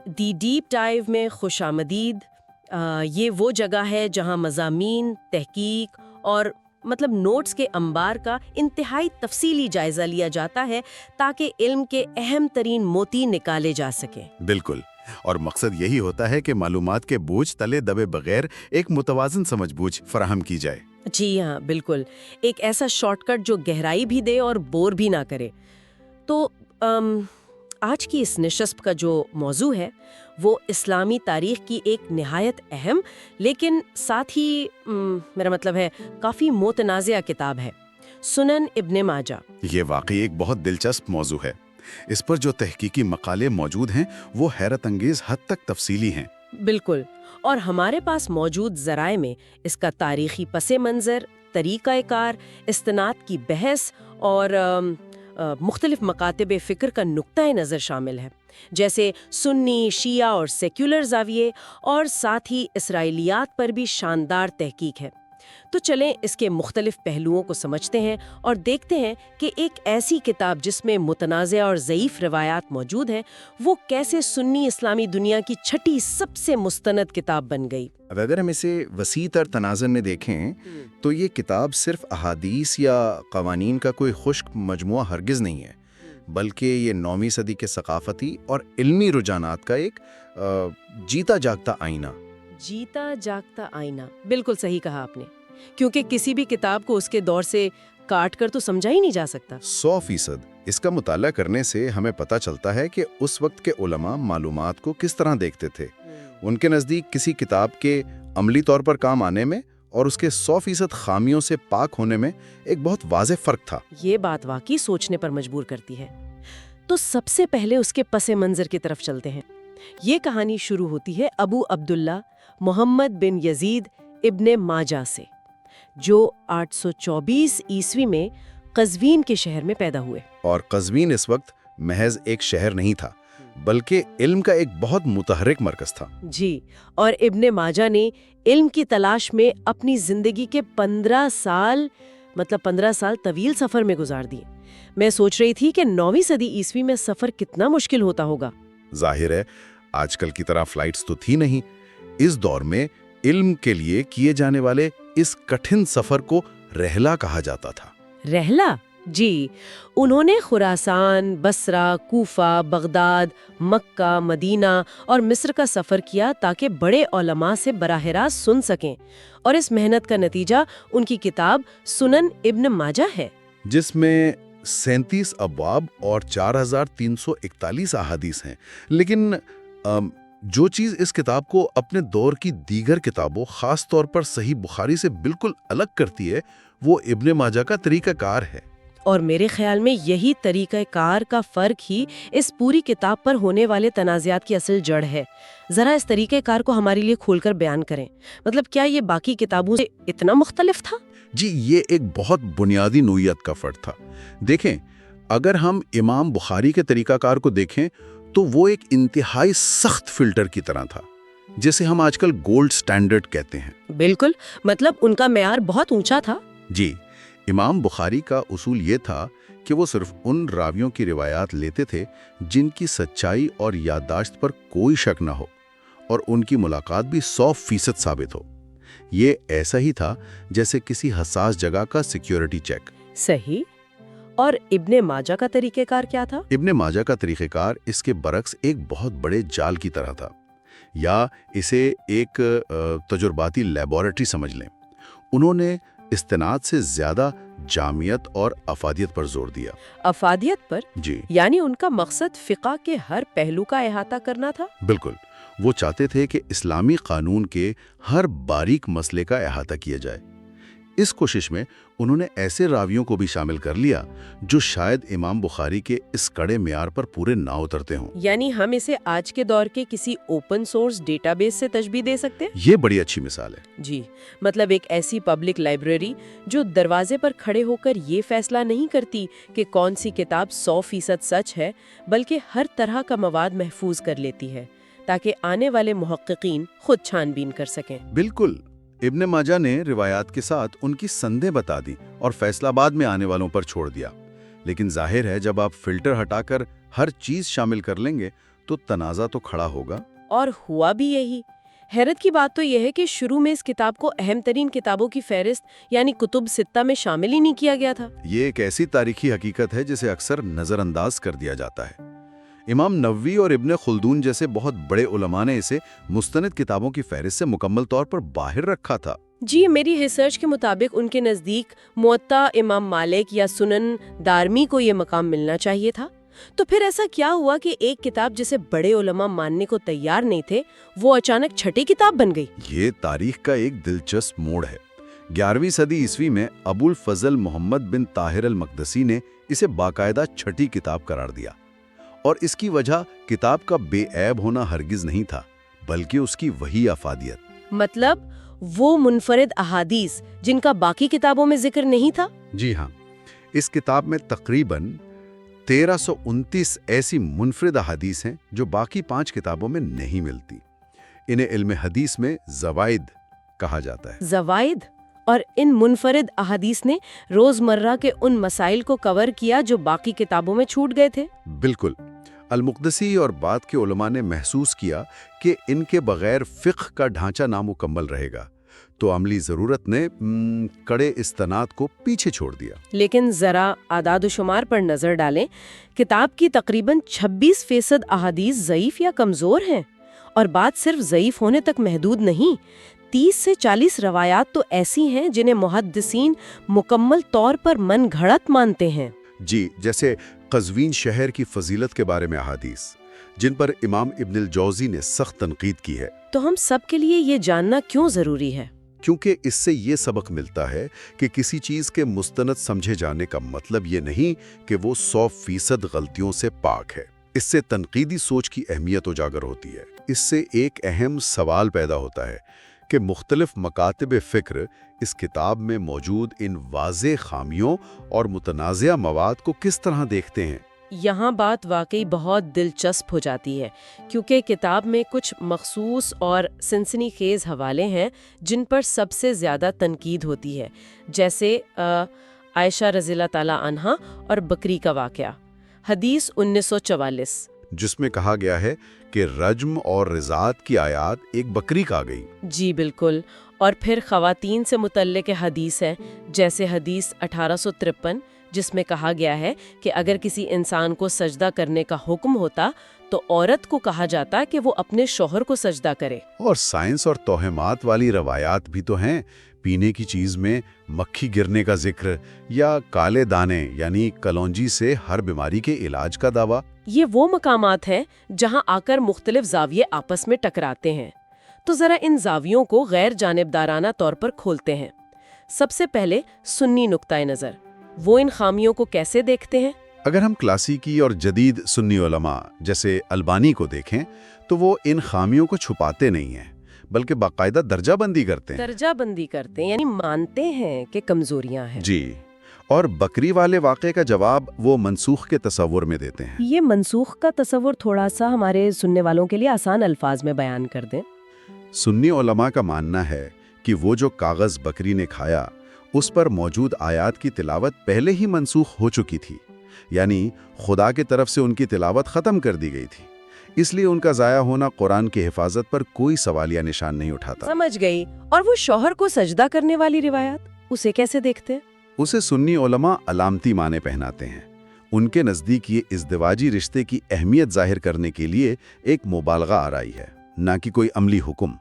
دی deep dive میں خوش آمدید۔ یہ وہ جگہ ہے جہاں مضامین، تحقیق اور نوٹس کے انبار کا انتہائی تفصیلی جائزہ لیا جاتا ہے تاکہ علم کے اہم ترین موتی نکالے جا سکیں۔ بالکل، اور مقصد یہی ہوتا ہے کہ معلومات کے بوجھ تلے دبے بغیر ایک متوازن سمجھ بوجھ فراہم کی جائے۔ جی ہاں، بالکل، ایک ایسا شارٹ کٹ جو گہرائی بھی دے اور بور بھی نہ کرے۔ تو آج کی اس نشست کا جو موضوع ہے وہ اسلامی تاریخ کی ایک نہایت اہم لیکن ساتھ ہی میرا مطلب ہے کافی متنازع کتاب ہے، سنن ابن ماجہ۔ یہ واقعی ایک بہت دلچسپ موضوع ہے۔ اس پر جو تحقیقی مقالے موجود ہیں وہ حیرت انگیز حد تک تفصیلی ہیں۔ بالکل، اور ہمارے پاس موجود ذرائع میں اس کا تاریخی پس منظر، طریقہ کار، استناد کی بحث اور مختلف مکاتب فکر کا نقطۂ نظر شامل ہے، جیسے سنی، شیعہ اور سیکولر زاویے، اور ساتھ ہی اسرائیلیات پر بھی شاندار تحقیق ہے۔ تو چلیں اس کے مختلف پہلوؤں کو سمجھتے ہیں اور دیکھتے ہیں کہ ایک ایسی کتاب جس میں متنازع اور ضعیف روایات موجود ہیں وہ کیسے سنی اسلامی دنیا کی چھٹی سب سے مستند کتاب بن گئی۔ اب اگر ہم اسے وسیع تر تناظر میں دیکھیں تو یہ کتاب صرف احادیث یا قوانین کا کوئی خشک مجموعہ ہرگز نہیں ہے، بلکہ یہ 9ویں صدی کے ثقافتی اور علمی رجحانات کا ایک جیتا جاگتا آئینہ۔ بالکل صحیح کہا آپ نے، کیونکہ کسی بھی کتاب کو اس کے دور سے کاٹ کر تو سمجھا ہی نہیں جا سکتا۔ 100%۔ اس کا مطالعہ کرنے سے ہمیں پتہ چلتا ہے کہ اس وقت کے علماء معلومات کو کس طرح دیکھتے تھے۔ ان کے نزدیک کسی کتاب کے عملی طور پر کام آنے میں اور اس کے 100% خامیوں سے پاک ہونے میں ایک بہت واضح فرق تھا۔ یہ بات واقعی سوچنے پر مجبور کرتی ہے۔ تو سب سے پہلے اس کے پس منظر کی طرف چلتے ہیں۔ یہ کہانی شروع ہوتی ہے ابو عبداللہ محمد بن یزید ابن ماجہ سے، جو 824 عیسوی میں قزوین کے شہر میں پیدا ہوئے۔ اور قزوین اس وقت محض ایک شہر نہیں تھا، بلکہ علم کا ایک بہت متحرک مرکز تھا۔ جی، اور ابن ماجہ نے علم کی تلاش میں اپنی زندگی کے 15 سال طویل سفر میں گزار دیے۔ میں سوچ رہی تھی کہ 9ویں صدی عیسوی میں سفر کتنا مشکل ہوتا ہوگا۔ ظاہر ہے، آج کل کی طرح فلائٹس تو تھی نہیں۔ اس دور میں علم کے لیے کیے جانے والے اس کٹھن سفر کو رحلہ کہا جاتا تھا۔ رحلہ؟ جی، انہوں نے خراسان، بصرہ، کوفہ، بغداد، مکہ، مدینہ اور مصر کا سفر کیا تاکہ بڑے علماء سے براہ راست سن سکیں، اور اس محنت کا نتیجہ ان کی کتاب سنن ابن ماجہ ہے، جس میں 37 ابواب اور 4341 احادیث ہیں۔ لیکن جو چیز اس کتاب کو اپنے دور کی دیگر کتابوں، خاص طور پر صحیح بخاری سے بالکل الگ کرتی ہے، وہ ابن ماجہ کا طریقہ کار ہے۔ اور میرے خیال میں یہی طریقہ کار کا فرق ہی اس پوری کتاب پر ہونے والے تنازعات کی اصل جڑ ہے۔ ذرا اس طریقہ کار کو ہمارے لیے کھول کر بیان کریں۔ کیا یہ باقی کتابوں سے اتنا مختلف تھا؟ جی، یہ ایک بہت بنیادی نوعیت کا فرق تھا۔ دیکھیں، اگر ہم امام بخاری کے طریقہ کار کو دیکھیں تو وہ ایک انتہائی سخت فلٹر کی طرح تھا، جسے ہم آج کل گولڈ سٹینڈرڈ کہتے ہیں۔ بالکل، ان کا معیار بہت اونچا تھا۔ جی، امام بخاری کا اصول یہ تھا کہ وہ صرف ان راویوں کی روایات لیتے تھے جن کی سچائی اور یادداشت پر کوئی شک نہ ہو، اور ان کی ملاقات بھی 100% ثابت ہو۔ یہ ایسا ہی تھا جیسے کسی حساس جگہ کا سیکیورٹی چیک۔ صحیح۔ اور ابن ماجہ کا طریقہ کار کیا تھا؟ ابن ماجہ کا طریقہ کار اس کے برعکس ایک بہت بڑے جال کی طرح تھا، یا اسے ایک تجرباتی لیبارٹری سمجھ لیں۔ انہوں نے استناد سے زیادہ جامعیت اور افادیت پر زور دیا۔ افادیت پر؟ جی، یعنی ان کا مقصد فقہ کے ہر پہلو کا احاطہ کرنا تھا؟ بالکل۔ وہ چاہتے تھے کہ اسلامی قانون کے ہر باریک مسئلے کا احاطہ کیا جائے۔ اس کوشش میں انہوں نے ایسے راویوں کو بھی شامل کر لیا جو شاید امام بخاری کے اس کڑے معیار پر پورے نہ اترتے ہوں۔ یعنی ہم اسے آج کے دور کے کسی اوپن سورس ڈیٹا بیس سے تشبیہ دے سکتے ہیں؟ یہ بڑی اچھی مثال ہے۔ جی، ایک ایسی پبلک لائبریری جو دروازے پر کھڑے ہو کر یہ فیصلہ نہیں کرتی کہ کون سی کتاب 100% سچ ہے، بلکہ ہر طرح کا مواد محفوظ کر لیتی ہے تاکہ آنے والے محققین خود چھان بین کر سکیں۔ بالکل۔ ابن ماجہ نے روایات کے ساتھ ان کی سندیں بتا دی اور فیصلہ بعد میں آنے والوں پر چھوڑ دیا۔ لیکن ظاہر ہے، جب آپ فلٹر ہٹا کر ہر چیز شامل کر لیں گے तो तनाज़ा तो खड़ा होगा। और हुआ भी यही। हैरत की बात तो यह है कि शुरू में इस किताब को अहम तरीन किताबों की फहरिस्त यानी कुतुब सित्ता में शामिल ही नहीं किया गया था। ये एक ऐसी तारीखी हकीकत है जिसे अक्सर नज़रअंदाज कर दिया जाता है। इमाम नववी और इब्न खुल्दून जैसे बहुत बड़े उलमा ने इसे मुस्तनद किताबों की फहरिस्त से मुकम्मल तौर पर बाहर रखा था। जी, मेरी रिसर्च के मुताबिक उनके नज़दीक मुअत्ता, इमाम मालिक या सुनन दारमी को ये मकाम मिलना चाहिए था। तो फिर ऐसा क्या हुआ कि एक किताब जिसे बड़े उलमा मानने को तैयार नहीं थे, वो अचानक छठी किताब बन गई? ये तारीख का एक दिलचस्प मोड़ है। 11वीं सदी ईस्वी में अबुल फजल मोहम्मद बिन ताहिर अल मकदसी ने इसे बाकायदा छठी किताब करार दिया। और इसकी वजह किताब का बेऐब होना हरगिज नहीं था, बल्कि उसकी वही अफादियत। मतलब वो मुनफरिद अहादीस जिनका बाकी किताबों में जिक्र नहीं था? जी हाँ, इस किताब में तकरीबन 1329 ऐसी मुनफरिद अहादीस हैं जो बाकी 5 किताबों में नहीं मिलती। इन्हें इल्म हदीस में ज़वाइद कहा जाता है। ज़वाइद? और इन मुनफरिद अहादीस ने रोज़मर्रा के उन मसाइल को कवर किया जो बाकी किताबों में छूट गए थे? बिल्कुल। अल-मुक़दसी और बाद के उलमा ने महसूस किया कि इनके बगैर फ़िक़्ह का ढांचा नामुकम्मल रहेगा, तो अमली ज़रूरत ने कड़े इस्तिनाद को पीछे छोड़ दिया। लेकिन ज़रा आदाद-ओ-शुमार पर नज़र डालें, किताब की तकरीबन 26% अहादीस ज़ईफ़ या कमज़ोर हैं। और बात सिर्फ ज़ईफ़ होने तक महदूद नहीं, 30 से 40 रवायात तो ऐसी हैं जिन्हें मुहद्दिसीन मुकम्मल तौर पर मन घड़त मानते हैं। जी, जैसे क़ज़वीन शहर की फजीलत के बारे में अहादीस, जिन पर इमाम इब्नुल जौज़ी ने सख्त तनकीद की है। तो हम सब के लिए ये जानना क्यों ज़रूरी है? क्योंकि इससे ये सबक मिलता है कि किसी चीज़ के मुस्तनद समझे जाने का मतलब ये नहीं कि वो 100% गलतियों से पाक है। इससे तनकीदी सोच की अहमियत उजागर होती है। इससे एक अहम सवाल पैदा होता है कि मुख्तलिफ मकातिब फ़िक्र इस किताब में मौजूद इन वाज़े खामियों और मुतनाज़िया मवाद को किस तरह देखते हैं। यहाँ बात वाकई बहुत दिलचस्प हो जाती है, क्योंकि किताब में कुछ मखसूस और सनसनीखेज़ हवाले हैं जिन पर सबसे ज़्यादा तनकीद होती है, जैसे आयशा रज़ियल्लाहु ताला अन्हा और बकरी का वाक़या, हदीस 1944, जिसमें कहा गया है कि रज्म और रिज़ात की आयात एक बकरी का आ गई। जी बिल्कुल। और फिर ख़वातीन से मुतल्लिक़ हदीस है, जैसे हदीस 1853, जिसमें कहा गया है कि अगर किसी इंसान को सजदा करने का हुक्म होता तो औरत को कहा जाता कि वो अपने शौहर को सजदा करे। और साइंस और तोहमात वाली रवायात भी तो हैं। पीने की चीज़ में मक्खी गिरने का जिक्र या काले दाने यानी कलौंजी से हर बीमारी के इलाज का दावा। ये वो मकामात हैं जहां आकर मुख्तलिफ ज़ाविये आपस में टकराते हैं। तो ज़रा इन ज़ावियों को गैर जानिबदाराना तौर पर खोलते हैं। सबसे पहले सुन्नी नुक्ता नज़र, वो इन खामियों को कैसे देखते हैं? अगर हम क्लासिकी और जदीद सुन्नी उलमा जैसे अलबानी को देखें तो वो इन खामियों को छुपाते नहीं हैं, बल्कि बाकायदा दर्जाबंदी करते हैं। दर्जाबंदी करते हैं यानी मानते हैं कि कमजोरियां हैं। जी, और बकरी वाले वाक़े का जवाब वो मनसूख के तसव्वुर में देते हैं। ये मनसूख का तसव्वुर थोड़ा सा हमारे सुनने वालों के लिए आसान अल्फाज में बयान कर दें। सुन्नी उलमा का मानना है कि वो जो कागज़ बकरी ने खाया उस पर मौजूद आयात की तिलावत पहले ही मनसूख हो चुकी थी, यानी खुदा की तरफ से उनकी तिलावत ख़त्म कर दी गई थी। इसलिए उनका ज़ाया होना कुरान की हिफाजत पर कोई सवालिया निशान नहीं उठाता। समझ गई। और वो शौहर को सजदा करने वाली रिवायत, उसे कैसे देखते हैं? उसे सुन्नी उलमा अलामती माने पहनाते हैं। उनके नज़दीक ये इज़्दिवाजी रिश्ते की अहमियत जाहिर करने के लिए एक मुबालगा आराई है, ना कि कोई अमली हुक्म।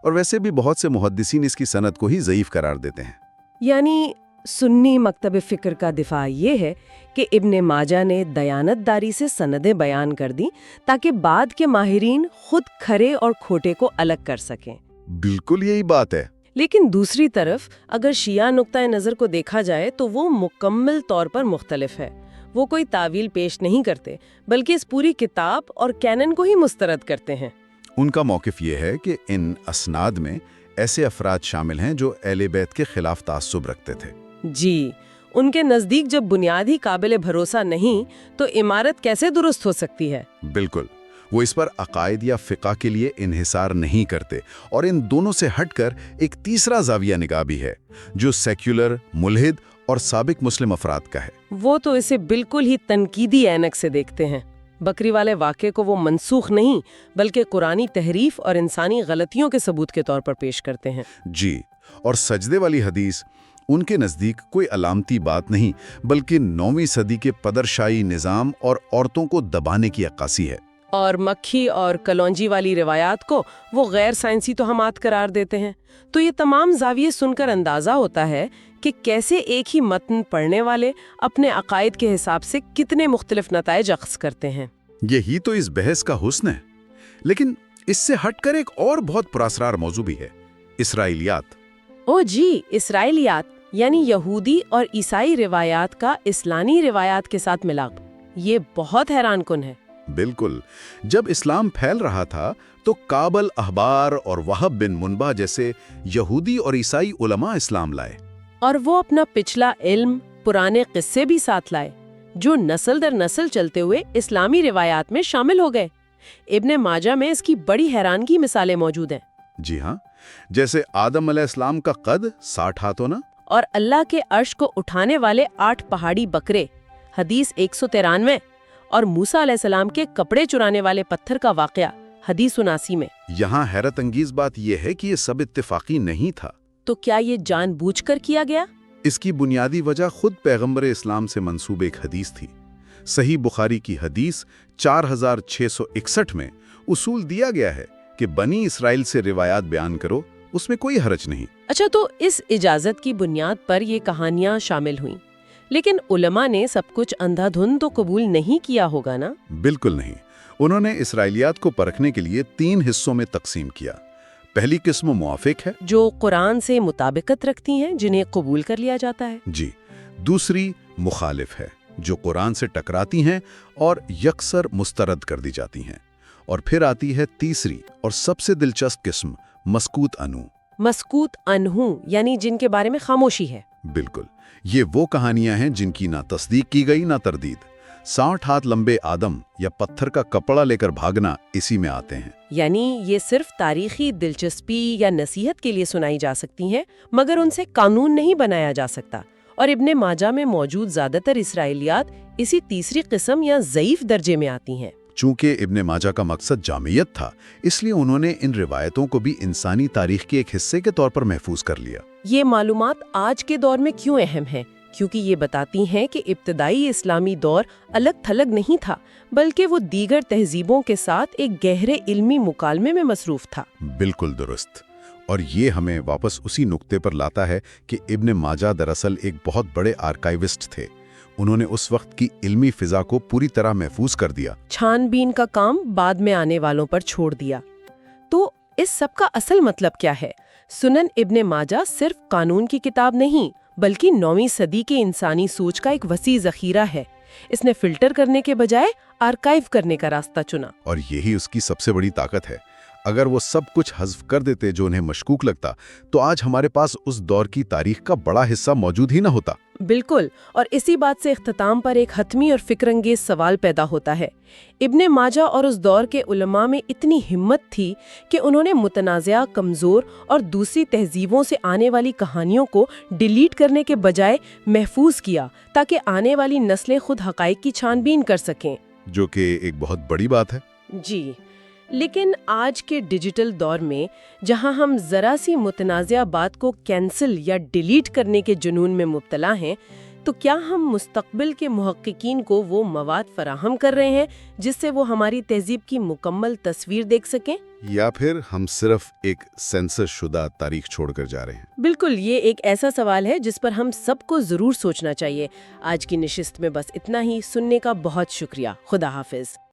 और वैसे भी बहुत से मुहद्दिसीन इसकी सनद को ही ज़ईफ़ करार देते हैं। यानी सुन्नी मकतब फ़िक्र का दिफा ये है कि इब्ने माजा ने दयानतदारी से सनदें बयान कर दी ताकि बाद के माहिरीन खुद खरे और खोटे को अलग कर सकें। बिल्कुल यही बात है। लेकिन दूसरी तरफ अगर शिया नुक्ता नज़र को देखा जाए तो वो मुकम्मल तौर पर मुख्तलिफ है। वो कोई तावील पेश नहीं करते, बल्कि इस पूरी किताब और कैनन को ही मुस्तरद करते हैं। उनका मौक़िफ़ ये है कि इन असनाद में ऐसे अफराद शामिल हैं जो अहले बैत के खिलाफ तास्सुब रखते थे। जी, उनके नज़दीक जब बुनियाद ही काबिल भरोसा नहीं तो इमारत कैसे दुरुस्त हो सकती है? बिल्कुल, वो इस पर अकायद या फ़िक़ा के लिए इन्हिसार नहीं करते। और इन दोनों से हटकर एक तीसरा ज़ाविया निगाह भी है जो सेक्युलर, मुल्हिद और साबिक मुस्लिम अफराद का है। वो तो इसे बिल्कुल ही तनकीदी ऐनक से देखते हैं। बकरी वाले वाक़े को वो मनसूख नहीं बल्कि कुरानी तहरीफ और इंसानी गलतियों के सबूत के तौर पर पेश करते हैं। जी, और सजदे वाली हदीस उनके नज़दीक कोई अलामती बात नहीं बल्कि 9वीं सदी के पदरशाही निज़ाम और औरतों को दबाने की अक्कासी है। और मक्खी और कलौंजी वाली रिवायात को वो गैर साइंसी तोहमात करार देते हैं। तो ये तमाम ज़ाविये सुनकर अंदाज़ा होता है कि कैसे एक ही मतन पढ़ने वाले अपने अकायद के हिसाब से कितने मुख्तलिफ नताइज अख्ज़ करते हैं। यही तो इस बहस का हुस्न है। लेकिन इससे हटकर एक और बहुत पुरअसरार मौजू भी है, इसराइलियात। ओ जी, इसराइलियात यानी यहूदी और ईसाई रिवायात का इस्लामी रिवायात के साथ मिलाप। ये बहुत हैरान कुन है। बिल्कुल। जब इस्लाम फैल रहा था तो काबल अहबार और वहब बिन मुनबा जैसे यहूदी और ईसाई उलमा इस्लाम लाए, और वो अपना पिछला इल्म, पुराने किस्से भी साथ लाए जो नस्ल दर नस्ल चलते हुए इस्लामी रिवायात में शामिल हो गए। इब्ने माजा में इसकी बड़ी हैरान की मिसालें मौजूद हैं। जी हाँ, जैसे आदम अलैहिस्सलाम का कद 60 हाथ होना, और अल्लाह के अर्श को उठाने वाले 8 पहाड़ी बकरे, हदीस 193, और मूसा अलैहिस्सलाम के कपड़े चुराने वाले पत्थर का वाक़या, हदीस 79 में। यहाँ हैरत अंगीज बात यह है कि ये सब इत्तेफाकी नहीं था। तो क्या ये जानबूझकर किया गया? इसकी बुनियादी वजह खुद पैगंबर इस्लाम से मंसूब एक हदीस थी। सही बुखारी की हदीस 4661 में उसूल दिया गया है कि बनी इसराइल से रिवायात बयान करो, उसमें कोई हरज नहीं। अच्छा, तो इस इजाज़त की बुनियाद पर ये कहानियाँ शामिल हुईं, लेकिन उलमा ने सब कुछ अंधाधुंध तो कबूल नहीं किया होगा ना? बिल्कुल नहीं। उन्होंने इसराइलियात को परखने के लिए 3 हिस्सों में तकसीम किया। पहली किस्म मुआफिक है, जो कुरान से मुताबिकत रखती हैं, जिन्हें कबूल कर लिया जाता है। जी। दूसरी मुखालिफ है, जो कुरान से टकराती हैं और यकसर मुस्तरद कर दी जाती हैं। और फिर आती है तीसरी और सबसे दिलचस्प किस्म, मस्कूत अनहु। मस्कूत अनहु यानी जिनके बारे में खामोशी है। बिल्कुल, ये वो कहानियां हैं जिनकी ना तस्दीक की गई ना तरदीद। 60 हाथ लंबे आदम या पत्थर का कपड़ा लेकर भागना इसी में आते हैं। यानी ये सिर्फ तारीखी दिलचस्पी या नसीहत के लिए सुनाई जा सकती हैं, मगर उनसे कानून नहीं बनाया जा सकता। और इब्ने माजा में मौजूद ज्यादातर इसराइलियात इसी तीसरी किस्म या ज़ईफ दर्जे में आती हैं। चूंकि इब्ने माजा का मकसद जामियत था, इसलिए उन्होंने इन रिवायतों को भी इंसानी तारीख के एक हिस्से के तौर पर महफूज कर लिया। ये मालूमात आज के दौर में क्यों अहम है? क्योंकि ये बताती हैं कि इब्तदाई इस्लामी दौर अलग थलग नहीं था, बल्कि वो दीगर तहजीबों के साथ एक गहरे इल्मी मुकालमे में मसरूफ था। बिल्कुल दुरुस्त। और ये हमें वापस उसी नुक्ते पर लाता है कि इब्ने माजा दरअसल एक बहुत बड़े आर्काइविस्ट थे। उन्होंने उस वक्त की इल्मी फिजा को पूरी तरह महफूज कर दिया, छानबीन का काम बाद में आने वालों पर छोड़ दिया। तो इस सब का असल मतलब क्या है? सुनन इब्ने माजा सिर्फ कानून की किताब नहीं, बल्कि 9वीं सदी के इंसानी सोच का एक वसी ज़खीरा है। इसने फिल्टर करने के बजाय आर्काइव करने का रास्ता चुना। और यही उसकी सबसे बड़ी ताकत है। अगर वो सब कुछ हज़्फ कर देते जो उन्हें मशकूक लगता, तो आज हमारे पास उस दौर की तारीख का बड़ा हिस्सा मौजूद ही ना होता। बिल्कुल। और इसी बात से इख्तिताम पर एक हतमी और फिक्रंगेज सवाल पैदा होता है। इब्ने माजा और उस दौर के उलमा में इतनी हिम्मत थी कि उन्होंने मुतनाज़िया, कमज़ोर और दूसरी तहजीबों से आने वाली कहानियों को डिलीट करने के बजाय महफूज किया, ताकि आने वाली नस्लें खुद हक़ाइक़ की छानबीन कर सकें, जो कि एक बहुत बड़ी बात है। जी। लेकिन आज के डिजिटल दौर में, जहां हम ज़रा सी मुतनाज़िया बात को कैंसिल या डिलीट करने के जुनून में मुब्तला हैं, तो क्या हम मुस्तक़बिल के मुहक्किकीन को वो मवाद फराहम कर रहे हैं जिससे वो हमारी तहज़ीब की मुकम्मल तस्वीर देख सकें? या फिर हम सिर्फ एक सेंसर शुदा तारीख छोड़कर जा रहे हैं? बिल्कुल, ये एक ऐसा सवाल है जिस पर हम सबको ज़रूर सोचना चाहिए। आज की नशिस्त में बस इतना ही। सुनने का बहुत शुक्रिया। खुदा हाफिज़।